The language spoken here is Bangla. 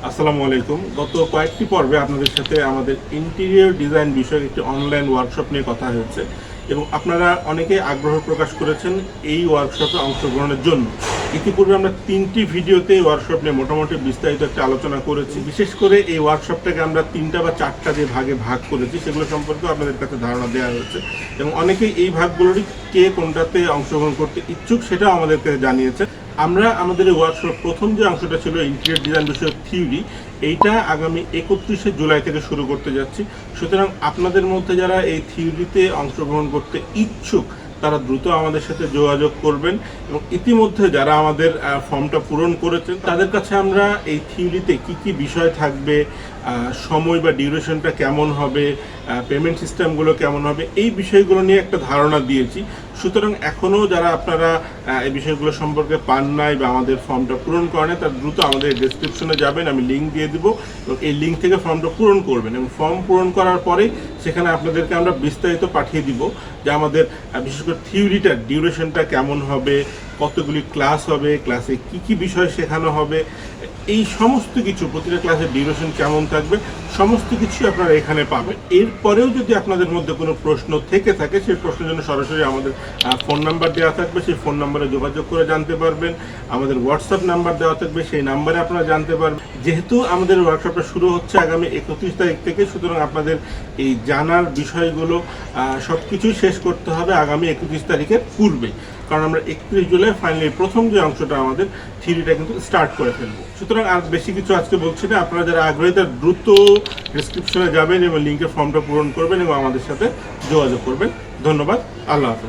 আসসালামু আলাইকুম। গত কয়েকটি পর্বে আপনাদের সাথে আমাদের ইন্টেরিয়র ডিজাইন বিষয়ক একটি অনলাইন ওয়ার্কশপ নিয়ে কথা হয়েছে এবং আপনারা অনেকেই আগ্রহ প্রকাশ করেছেন এই ওয়ার্কশপে অংশগ্রহণের জন্য। ইতিপূর্বে আমরা 3টি ভিডিওতে এই ওয়ার্কশপ নিয়ে মোটামুটি বিস্তারিত একটা আলোচনা করেছি। বিশেষ করে এই ওয়ার্কশপটাকে আমরা 3টা বা 4টা যে ভাগে ভাগ করেছি সেগুলো সম্পর্কেও আপনাদের কাছে ধারণা দেওয়া হয়েছে এবং অনেকেই এই ভাগগুলোরই কে কোনটাতে অংশগ্রহণ করতে ইচ্ছুক সেটাও আমাদেরকে জানিয়েছে। আমরা আমাদের এই ওয়ার্কশপ প্রথম যে অংশটা ছিল ইন্টেরিয়র ডিজাইন বিষয়ক থিওরি, এইটা আগামী 31শে জুলাই থেকে শুরু করতে যাচ্ছি। সুতরাং আপনাদের মধ্যে যারা এই থিওরিতে অংশগ্রহণ করতে ইচ্ছুক তারা দ্রুত আমাদের সাথে যোগাযোগ করবেন এবং ইতিমধ্যে যারা আমাদের ফর্মটা পূরণ করেছেন তাদের কাছে আমরা এই থিওরিতে কি কি বিষয় থাকবে, সময় বা ডিউরেশনটা কেমন হবে, পেমেন্ট সিস্টেমগুলো কেমন হবে, এই বিষয়গুলো নিয়ে একটা ধারণা দিয়েছি। সুতরাং এখনও যারা আপনারা এই বিষয়গুলো সম্পর্কে পান নাই বা আমাদের ফর্মটা পূরণ করেন তারা দ্রুত আমাদের ডেসক্রিপশনে যাবেন, আমি লিঙ্ক দিয়ে দেবো এবং এই লিঙ্ক থেকে ফর্মটা পূরণ করবেন এবং ফর্ম পূরণ করার পরে সেখানে আপনাদেরকে আমরা বিস্তারিত পাঠিয়ে দিব যে আমাদের বিশেষ করে থিওরিটার ডিউরেশনটা কেমন হবে, কতগুলি ক্লাস হবে, ক্লাসে কি কি বিষয় শেখানো হবে, এই সমস্ত কিছু, প্রতিটা ক্লাসের ডিউরেশন কেমন থাকবে, সমস্ত কিছু আপনারা এখানে পাবেন। এরপরেও যদি আপনাদের মধ্যে কোনো প্রশ্ন থেকে থাকে সেই প্রশ্নের জন্য সরাসরি আমাদের ফোন নাম্বার দেওয়া থাকবে, সেই ফোন নাম্বারে যোগাযোগ করে জানতে পারবেন। আমাদের হোয়াটসঅ্যাপ নাম্বার দেওয়া থাকবে, সেই নাম্বারে আপনারা জানতে পারবেন। যেহেতু আমাদের ওয়ার্কশপটা শুরু হচ্ছে আগামী 31 তারিখ থেকে, সুতরাং আপনাদের এই জানার বিষয়গুলো সব কিছুই শেষ করতে হবে আগামী 31 তারিখের পূর্বে, কারণ আমরা 31 জুলাই ফাইনালি প্রথম যে অংশটা আমাদের থিওরিটা কিন্তু স্টার্ট করে ফেলবো। সুতরাং আর বেশি কিছু আজকে বলছি না, আপনারা যারা আগ্রহী তারা দ্রুত ডিসক্রিপশনে যাবেন এবং লিঙ্কের ফর্মটা পূরণ করবেন এবং আমাদের সাথে যোগাযোগ করবেন। ধন্যবাদ। আল্লাহ হাফেজ।